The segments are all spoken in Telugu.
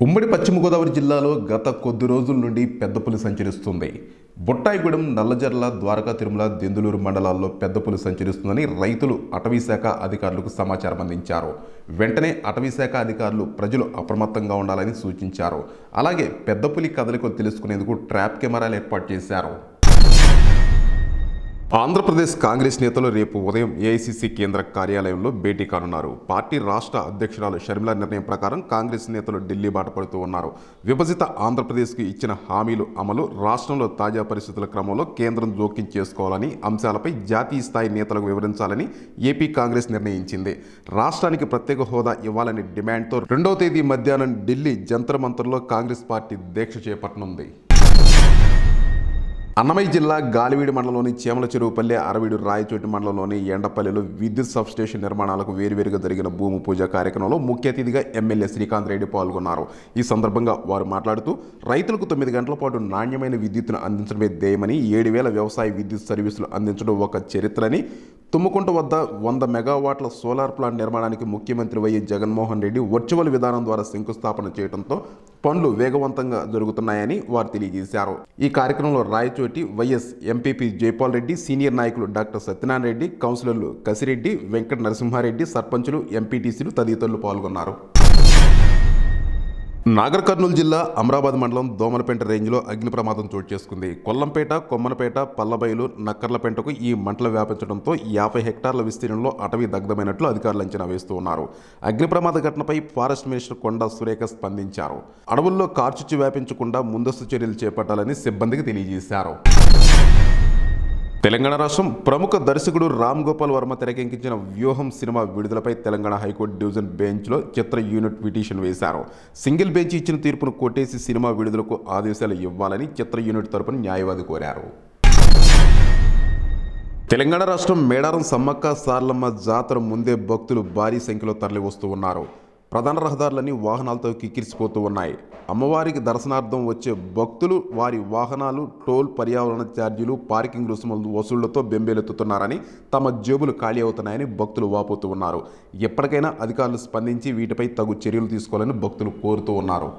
ఉమ్మడి పశ్చిమ గోదావరి జిల్లాలో గత కొద్ది రోజుల నుండి పెద్ద పులి సంచరిస్తుంది. బొట్టాయిగూడెం, నల్లజర్ల, ద్వారకా తిరుమల, దెందులూరు మండలాల్లో పెద్ద పులి సంచరిస్తుందని రైతులు అటవీశాఖ అధికారులకు సమాచారం అందించారు. వెంటనే అటవీశాఖ అధికారులు ప్రజలు అప్రమత్తంగా ఉండాలని సూచించారు. అలాగే పెద్ద పులి కదలికలు తెలుసుకునేందుకు ట్రాప్ కెమెరాలు ఏర్పాటు చేశారు. ఆంధ్రప్రదేశ్ కాంగ్రెస్ నేతలు రేపు ఉదయం ఏఐసీసీ కేంద్ర కార్యాలయంలో భేటీ కానున్నారు. పార్టీ రాష్ట్ర అధ్యక్షురాలు షర్మిల నిర్ణయం ప్రకారం కాంగ్రెస్ నేతలు ఢిల్లీ బాట పడుతూ ఉన్నారు. విభజిత ఆంధ్రప్రదేశ్కు ఇచ్చిన హామీలు అమలు, రాష్ట్రంలో తాజా పరిస్థితుల క్రమంలో కేంద్రం జోక్యం చేసుకోవాలని అంశాలపై జాతీయ స్థాయి నేతలకు వివరించాలని ఏపీ కాంగ్రెస్ నిర్ణయించింది. రాష్ట్రానికి ప్రత్యేక హోదా ఇవ్వాలని డిమాండ్తో 2వ తేదీ మధ్యాహ్నం ఢిల్లీ జంతర్ మంతర్లో కాంగ్రెస్ పార్టీ దీక్ష చేపట్టనుంది. అన్నమయ్య జిల్లా గాలివీడి మండలంలోని చేమల చెరువుపల్లి, అరవీడు, రాయచోటి మండలంలోని ఎండపల్లిలో విద్యుత్ సబ్స్టేషన్ నిర్మాణాలకు వేరువేరుగా జరిగిన భూమి పూజ కార్యక్రమంలో ముఖ్య అతిథిగా ఎమ్మెల్యే శ్రీకాంత్ రెడ్డి పాల్గొన్నారు. ఈ సందర్భంగా వారు మాట్లాడుతూ రైతులకు 9 గంటల పాటు నాణ్యమైన విద్యుత్తును అందించడమే ధ్యేయమని, 7,000 వ్యవసాయ విద్యుత్ సర్వీసులు అందించడం ఒక చరిత్రని, తుమ్మకుంట వద్ద 100 మెగావాట్ల సోలార్ ప్లాంట్ నిర్మాణానికి ముఖ్యమంత్రి వైఎస్ జగన్మోహన్ రెడ్డి వర్చువల్ విధానం ద్వారా శంకుస్థాపన చేయడంతో పనులు వేగవంతంగా జరుగుతున్నాయని వారు తెలియజేశారు. ఈ కార్యక్రమంలో Rayachoti YS MPP Jaipal Reddy, senior నాయకులు డాక్టర్ సత్యనారాయణ రెడ్డి, కౌన్సిలర్లు కసిరెడ్డి, వెంకట నరసింహారెడ్డి, సర్పంచులు, ఎంపీటీసీలు తదితరులు పాల్గొన్నారు. నాగర్ కర్నూలు జిల్లా అమరాబాద్ మండలం దోమలపేంట రేంజ్లో అగ్ని ప్రమాదం చోటు చేసుకుంది. కొల్లంపేట, కొమ్మనపేట, పల్లబయలు, నక్కర్లపేంటకు ఈ మంటలు వ్యాపించడంతో 50 హెక్టార్ల విస్తీర్ణంలో అటవీ దగ్ధమైనట్లు అధికారులు అంచనా వేస్తూ ఉన్నారు. అగ్ని ప్రమాద ఘటనపై ఫారెస్ట్ మినిస్టర్ కొండా సురేఖ స్పందించారు. అడవుల్లో కార్చిచ్చు వ్యాపించకుండా ముందస్తు చర్యలు చేపట్టాలని సిబ్బందికి తెలియజేశారు. తెలంగాణ రాష్ట్రం ప్రముఖ దర్శకుడు రామ్ గోపాల్ వర్మ తెరకెక్కించిన వ్యూహం సినిమా విడుదలపై తెలంగాణ హైకోర్టు డివిజన్ బెంచ్లో చిత్ర యూనిట్ పిటిషన్ వేశారు. సింగిల్ బెంచ్ ఇచ్చిన తీర్పును కొట్టేసి సినిమా విడుదలకు ఆదేశాలు ఇవ్వాలని చిత్ర యూనిట్ తరపున న్యాయవాది కోరారు. తెలంగాణ రాష్ట్రం మేడారం సమ్మక్క సారలమ్మ జాతర ముందే భక్తులు భారీ సంఖ్యలో తరలి వస్తూ ఉన్నారు. ప్రధాన రహదారులన్నీ వాహనాలతో కిక్కిరిసిపోతూ ఉన్నాయి. అమ్మవారికి దర్శనార్థం వచ్చే భక్తులు వారి వాహనాలు, టోల్, పర్యావరణ ఛార్జీలు, పార్కింగ్ రుసుముల వసూళ్లతో బెంబేలెత్తుతున్నారని, తమ జేబులు ఖాళీ అవుతున్నాయని భక్తులు వాపోతూ ఉన్నారు. ఎప్పటికైనా అధికారులు స్పందించి వీటిపై తగు చర్యలు తీసుకోవాలని భక్తులు కోరుతూ ఉన్నారు.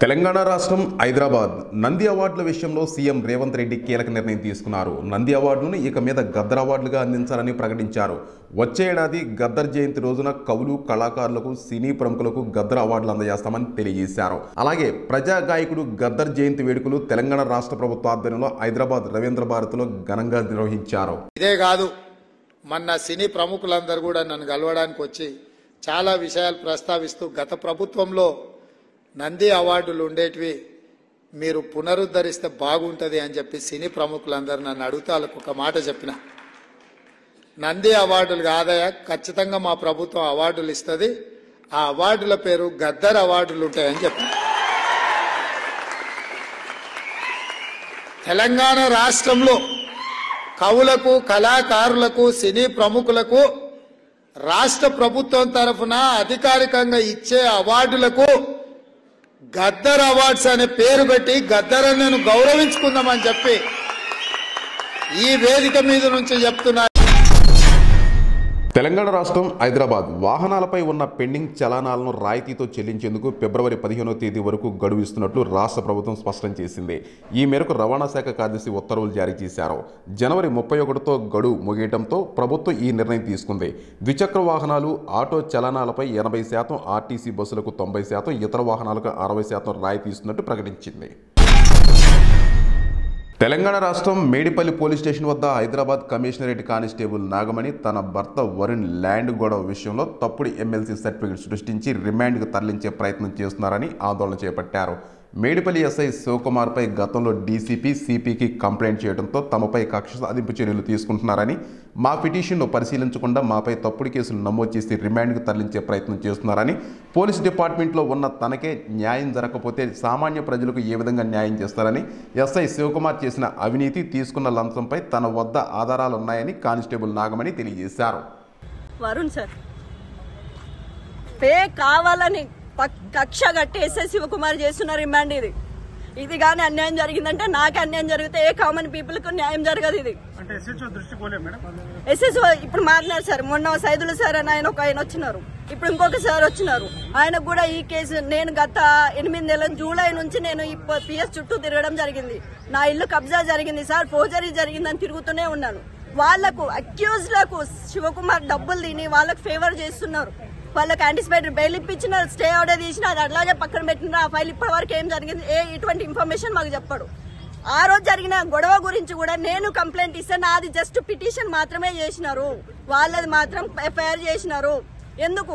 తెలంగాణ రాష్ట్రం హైదరాబాద్ నంది అవార్డుల విషయంలో సీఎం రేవంత్ రెడ్డి కీలక నిర్ణయం తీసుకున్నారు. నంది అవార్డులను ఇక మీద గద్దర్ అవార్డులుగా అందించాలని ప్రకటించారు. వచ్చే ఏడాది గద్దర్ జయంతి రోజున కవులు, కళాకారులకు, సినీ ప్రముఖులకు గద్దర్ అవార్డులు అందజేస్తామని తెలియజేశారు. అలాగే ప్రజా గాయకుడు గద్దర్ జయంతి వేడుకలు తెలంగాణ రాష్ట్ర ప్రభుత్వ ఆధ్వర్యంలో హైదరాబాద్ రవీంద్ర భారతిలో ఘనంగా నిర్వహించారు. ఇదే కాదు, మొన్న సినీ ప్రముఖులందరూ కూడా నన్ను కలవడానికి వచ్చి చాలా విషయాలు ప్రస్తావిస్తూ గత ప్రభుత్వంలో నంది అవార్డులు ఉండేటివి మీరు పునరుద్ధరిస్తే బాగుంటుంది అని చెప్పి సినీ ప్రముఖులందరూ నన్ను అడుగుతా ఒక మాట చెప్పిన, నంది అవార్డులు కాదయా, ఖచ్చితంగా మా ప్రభుత్వం అవార్డులు ఇస్తుంది, ఆ అవార్డుల పేరు గద్దర్ అవార్డులు ఉంటాయని చెప్పిన. తెలంగాణ రాష్ట్రంలో కవులకు, కళాకారులకు, సినీ ప్రముఖులకు రాష్ట్ర ప్రభుత్వం తరఫున అధికారికంగా ఇచ్చే అవార్డులకు గద్దర్ అవార్డ్స్ అనే పేరు పెట్టి గద్దరన్నను గౌరవించుకుందామని చెప్పి ఈ వేదిక మీద నుంచి చెప్తున్నా. తెలంగాణ రాష్ట్రం హైదరాబాద్ వాహనాలపై ఉన్న పెండింగ్ చలానాలను రాయితీతో చెల్లించేందుకు ఫిబ్రవరి 15వ తేదీ వరకు గడువు ఇస్తున్నట్లు రాష్ట్ర ప్రభుత్వం స్పష్టం చేసింది. ఈ మేరకు రవాణా శాఖ కార్యదర్శి ఉత్తర్వులు జారీ చేశారు. జనవరి 31తో గడువు ముగియడంతో ప్రభుత్వం ఈ నిర్ణయం తీసుకుంది. ద్విచక్ర వాహనాలు, ఆటో చలానాలపై 80%, ఆర్టీసీ బస్సులకు 90%, ఇతర వాహనాలకు 60% రాయితీ ఇస్తున్నట్టు ప్రకటించింది. తెలంగాణ రాష్ట్రం మేడిపల్లి పోలీస్ స్టేషన్ వద్ద హైదరాబాద్ కమిషనరేట్ కానిస్టేబుల్ నాగమణి తన భర్త వరుణ్ ల్యాండ్ గొడవ విషయంలో తప్పుడు ఎమ్మెల్సీ సర్టిఫికెట్ సృష్టించి రిమాండ్కు తరలించే ప్రయత్నం చేస్తున్నారని ఆందోళన చేపట్టారు. మేడిపల్లి ఎస్ఐ శివకుమార్పై గతంలో డీసీపీ, సిపికి కంప్లైంట్ చేయడంతో తమపై కక్ష సాధింపు చర్యలు తీసుకుంటున్నారని, మా పిటిషన్ను పరిశీలించకుండా మాపై తప్పుడు కేసులు నమోదు చేసి రిమాండ్కు తరలించే ప్రయత్నం చేస్తున్నారని, పోలీస్ డిపార్ట్మెంట్లో ఉన్న తనకే న్యాయం జరగకపోతే సామాన్య ప్రజలకు ఏ విధంగా న్యాయం చేస్తారని, ఎస్ఐ శివకుమార్ చేసిన అవినీతి, తీసుకున్న లంచంపై తన వద్ద ఆధారాలున్నాయని కానిస్టేబుల్ నాగమణి తెలియజేశారు. వరుణ్ సార్ పే కావాలని కక్ష కట్టి ఎస్ఐ శివకుమార్ చేస్తున్న రిమాండ్ ఇది. ఇది కానీ అన్యాయం జరిగిందంటే నాకు అన్యాయం జరిగితే ఏ కామన్ పీపుల్ కు న్యాయం జరగదు. ఇది ఎస్ఎస్ఓ ఇప్పుడు మారినారు సార్. మొన్న సైదులు సార్ అని ఆయన వచ్చినారు, ఇప్పుడు ఇంకొక సార్ వచ్చినారు. ఆయనకు కూడా ఈ కేసు నేను గత 8 నెలల జూలై నుంచి నేను ఈ పిఎస్ చుట్టూ తిరగడం జరిగింది. నా ఇల్లు కబ్జా జరిగింది సార్, ఫోర్జరీ జరిగిందని తిరుగుతూనే ఉన్నాను. వాళ్లకు అక్యూజ్లకు శివకుమార్ డబ్బులు తిని వాళ్ళకు ఫేవర్ చేస్తున్నారు. వాళ్ళకి యాంటిసిపేటరీ బెయిల్ ఇప్పించిన, స్టే ఆర్డర్ తీసిన, అది అట్లాగే పక్కన పెట్టిన. ఆ ఫైల్ ఇప్పటి వరకు ఏం జరిగింది ఇటువంటి ఇన్ఫర్మేషన్ మాకు చెప్పాడు. ఆ రోజు జరిగిన గొడవ గురించి కూడా నేను కంప్లైంట్ ఇస్తే నాది జస్ట్ పిటిషన్ మాత్రమే చేసినారు, వాళ్ళది మాత్రం ఎఫ్ఐఆర్ చేసినారు. ఎందుకు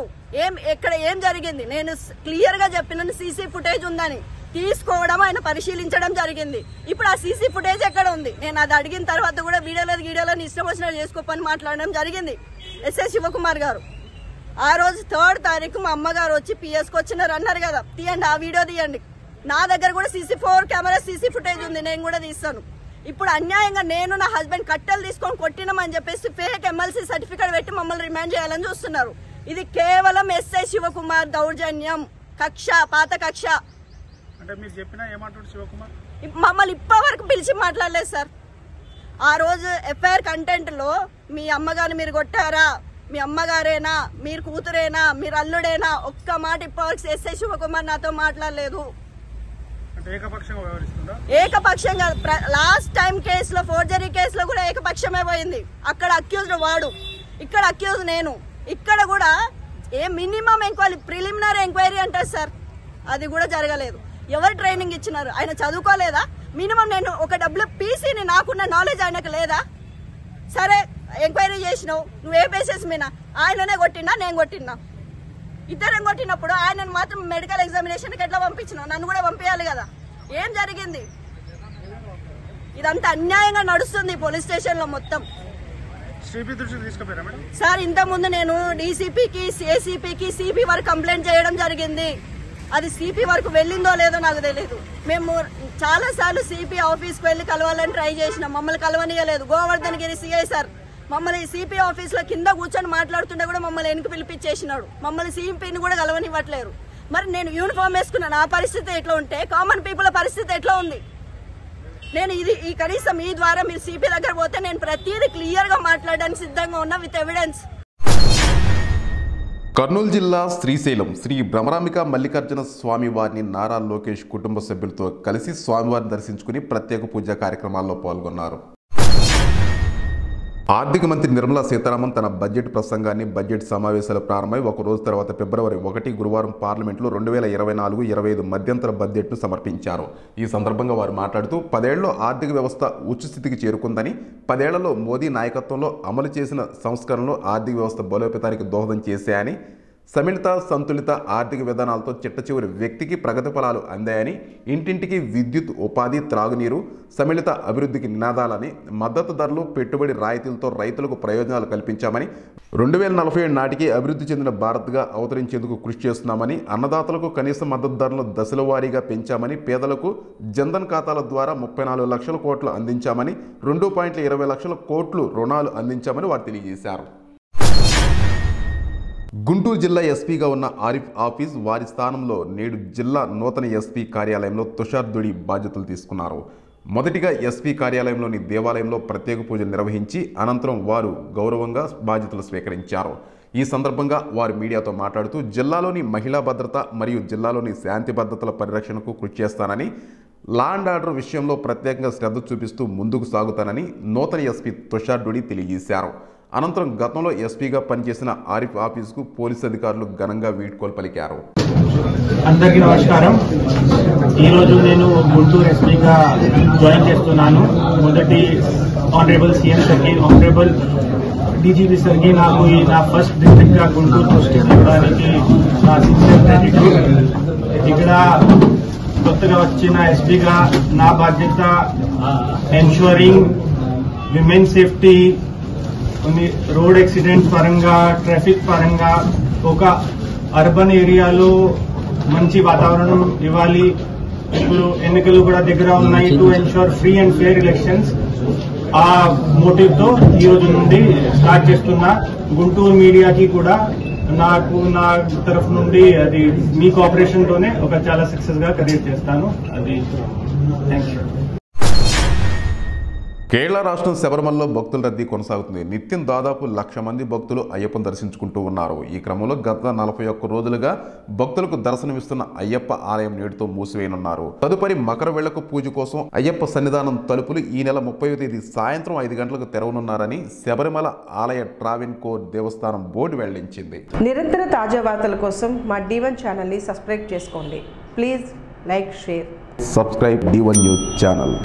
ఎక్కడ ఏం జరిగింది నేను క్లియర్ గా చెప్పిన సీసీ ఫుటేజ్ ఉందని తీసుకోవడం ఆయన పరిశీలించడం జరిగింది. ఇప్పుడు ఆ సీసీ ఫుటేజ్ ఎక్కడ ఉంది? నేను అది అడిగిన తర్వాత కూడా వీడియోలో ఇష్టం వచ్చినట్టు చేసుకోపని మాట్లాడడం జరిగింది ఎస్ఎస్ శివకుమార్ గారు. ఆ రోజు 3rd తారీఖు మా అమ్మగారు వచ్చి పిఎస్కి వచ్చినారు అన్నారు కదా, తీయండి ఆ వీడియో తీయండి. నా దగ్గర కూడా CC4 కెమెరా సీసీ ఫుటేజ్ ఉంది, నేను కూడా తీస్తాను. ఇప్పుడు అన్యాయంగా నేను నా హస్బెండ్ కట్టెలు తీసుకొని కొట్టినామని చెప్పేసి ఫేక్ MLC సర్టిఫికేట్ పెట్టి మమ్మల్ని రిమాండ్ చేయాలని చూస్తున్నారు. ఇది కేవలం ఎస్ఐ శివకుమార్ దౌర్జన్యం, కక్ష, పాత కక్ష. మమ్మల్ని ఇప్పటి వరకు పిలిచి మాట్లాడలేదు సార్. ఆ రోజు ఎఫ్ఐఆర్ కంటెంట్ లో మీ అమ్మగారిని మీరు కొట్టారా, మీ అమ్మగారేనా, మీరు కూతురేనా, మీరు అల్లుడేనా, ఒక్క మాట ఇప్పటివరకు ఎస్ఐ శివకుమార్ నాతో మాట్లాడలేదు. ఏకపక్షంగా లాస్ట్ టైం కేసులో, ఫోర్జరీ కేసులో కూడా ఏకపక్షమే పోయింది. అక్కడ అక్యూజ్డ్ వాడు, ఇక్కడ అక్యూజ్ నేను. ఇక్కడ కూడా మినిమం ఎంక్వైరీ, ప్రిలిమినరీ ఎంక్వైరీ అంటారు సార్, అది కూడా జరగలేదు. ఎవరు ట్రైనింగ్ ఇచ్చినారు? ఆయన చదువుకోలేదా? మినిమం నేను ఒక WPCని నాకున్న నాలెడ్జ్ ఆయనకు లేదా? సరే ఎంక్వైరీ చేసినావు, నువ్వు ఏ బేసిస్ మీద? ఆయననే కొట్టినా నేను కొట్టినా, ఇద్దరం కొట్టినప్పుడు ఆయనను మాత్రం మెడికల్ ఎగ్జామినేషన్కి ఎట్లా పంపించినావు? నన్ను కూడా పంపించాలి కదా. ఏం జరిగింది? ఇదంతా అన్యాయంగా నడుస్తుంది పోలీస్ స్టేషన్ లో మొత్తం. సార్ ఇంత ముందు నేను DCPకి, ACPకి, CP వరకు కంప్లైంట్ చేయడం జరిగింది. అది CP వరకు వెళ్ళిందో లేదో నాకు తెలియదు. మేము చాలా సార్లు CP ఆఫీస్ కు వెళ్లి కలవాలని ట్రై చేసినాం, మమ్మల్ని కలవనీయలేదు. గోవర్ధన్ గిరి CI సార్ మమ్మల్ని CP ఆఫీస్ లో కింద కూర్చొని మాట్లాడుతుంటే కూడా మమ్మల్ని వెనుక పిలిపించేసినాడు. మమ్మల్ని CPని కూడా కలవనివ్వట్లేరు. మరి నేను యూనిఫామ్ వేసుకున్న నా పరిస్థితి ఎట్లా ఉంటే కామన్ పీపుల్ పరిస్థితి ఎట్లా ఉంది? నేను ఈ కనీసం ఈ ద్వారా మీరు CP దగ్గర పోతే నేను ప్రతిదీ క్లియర్ గా మాట్లాడడానికి సిద్ధంగా ఉన్నా విత్ ఎవిడెన్స్. కర్నూలు జిల్లా శ్రీశైలం శ్రీ భ్రమరాంబిక మల్లికార్జున స్వామి వారిని నారా లోకేష్ కుటుంబ సభ్యులతో కలిసి స్వామివారిని దర్శించుకుని ప్రత్యేక పూజా కార్యక్రమాల్లో పాల్గొన్నారు. ఆర్థిక మంత్రి నిర్మలా సీతారామన్ తన బడ్జెట్ ప్రసంగాన్ని బడ్జెట్ సమావేశాలు ప్రారంభమై ఒక రోజు తర్వాత ఫిబ్రవరి 1 గురువారం పార్లమెంట్లో 2024-25 మధ్యంతర బడ్జెట్ను సమర్పించారు. ఈ సందర్భంగా వారు మాట్లాడుతూ 10 ఏళ్లలో ఆర్థిక వ్యవస్థ ఉచ్చుస్థితికి చేరుకుందని, 10 ఏళ్లలో మోదీ నాయకత్వంలో అమలు చేసిన సంస్కరణలు ఆర్థిక వ్యవస్థ బలోపేతానికి దోహదం చేశాయని, సమ్మిళిత సంతులిత ఆర్థిక విధానాలతో చిట్టచివరి వ్యక్తికి ప్రగతి ఫలాలు అందాయని, ఇంటింటికి విద్యుత్, ఉపాధి, త్రాగునీరు, సమ్మిళిత అభివృద్ధికి నినాదాలని, మద్దతు ధరలు, పెట్టుబడి రాయితీలతో రైతులకు ప్రయోజనాలు కల్పించామని, 2047 నాటికి అభివృద్ధి చెందిన భారత్గా అవతరించేందుకు కృషి చేస్తున్నామని, అన్నదాతలకు కనీస మద్దతు ధరలను దశల వారీగా పెంచామని, పేదలకు జన్ధన్ ఖాతాల ద్వారా 34 లక్షల కోట్లు అందించామని, 2.20 లక్షల కోట్లు రుణాలు అందించామని వారు తెలియజేశారు. గుంటూరు జిల్లా ఎస్పీగా ఉన్న ఆరిఫ్ ఆఫీజ్ వారి స్థానంలో నేడు జిల్లా నూతన ఎస్పీ కార్యాలయంలో తుషార్ దుడి బాధ్యతలు తీసుకున్నారు. మొదటిగా ఎస్పీ కార్యాలయంలోని దేవాలయంలో ప్రత్యేక పూజలు నిర్వహించి అనంతరం వారు గౌరవంగా బాధ్యతలు స్వీకరించారు. ఈ సందర్భంగా వారు మీడియాతో మాట్లాడుతూ జిల్లాలోని మహిళా భద్రత మరియు జిల్లాలోని శాంతి భద్రతల పరిరక్షణకు కృషి చేస్తానని, లా అండ్ ఆర్డర్ విషయంలో ప్రత్యేకంగా శ్రద్ధ చూపిస్తూ ముందుకు సాగుతానని నూతన ఎస్పీ తుషార్ దుడి తెలియజేశారు. అనంతరం గతంలో ఎస్పీగా పనిచేసిన ఆరిఫ్ ఆఫీస్కు పోలీసు అధికారులు ఘనంగా వీడ్కోలు పలికారు. అందరికీ నమస్కారం. ఈరోజు నేను గుంటూరు ఎస్పీగా జాయిన్ చేస్తున్నాను. మొదటి ఆనరేబుల్ సీఎం సార్కి, ఆనరేబుల్ డీజీపీ సార్కి నాకు ఈ నా ఫస్ట్ డిస్ట్రిక్ట్ గా గుంటూరు పోస్టింగ్ ఇవ్వడానికి నా సిన్సియర్ గ్రాటిట్యూడ్. ఇక్కడ కొత్తగా వచ్చిన ఎస్పీగా నా బాధ్యత ensuring women safety, road accident పరంగా, ట్రాఫిక్ పరంగా ఒక అర్బన్ ఏరియాలో మంచి వాతావరణం ఇవ్వాలి. ఇప్పుడు ఎన్నికలు కూడా దగ్గర ఉన్నాయి. To ensure free and fair elections. ఆ మోటివ్ తో ఈ రోజు నుండి స్టార్ట్ చేస్తున్నా. గుంటూరు మీడియాకి కూడా నాకు నా తరఫు నుండి అది మీ కోఆపరేషన్ తోనే ఒక చాలా సక్సెస్ గా క్రియేట్ చేస్తాను. అది థ్యాంక్ యూ. కేరళ రాష్ట్రం శబరిమలలో భక్తుల రద్దీ కొనసాగుతుంది. నిత్యం దాదాపు 1,00,000 మంది భక్తులు అయ్యప్పను దర్శించుకుంటూ ఉన్నారు. ఈ క్రమంలో గత 41 రోజులుగా భక్తులకు దర్శనమిస్తున్న అయ్యప్ప ఆలయం నేటితో మూసివేయనున్నారు. తదుపరి మకర వేళకు పూజ కోసం అయ్యప్ప సన్నిధానం తలుపులు ఈ నెల 30వ తేదీ సాయంత్రం 5 గంటలకు తెరవనున్నారని శబరిమల ఆలయ ట్రావెన్కోర్ దేవస్థానం బోర్డు వెల్లడించింది. నిరంతర తాజా వార్తల కోసం మా D1 ఛానల్ని సబ్స్క్రైబ్ చేసుకోండి. Please like, share. Subscribe D1 news channel.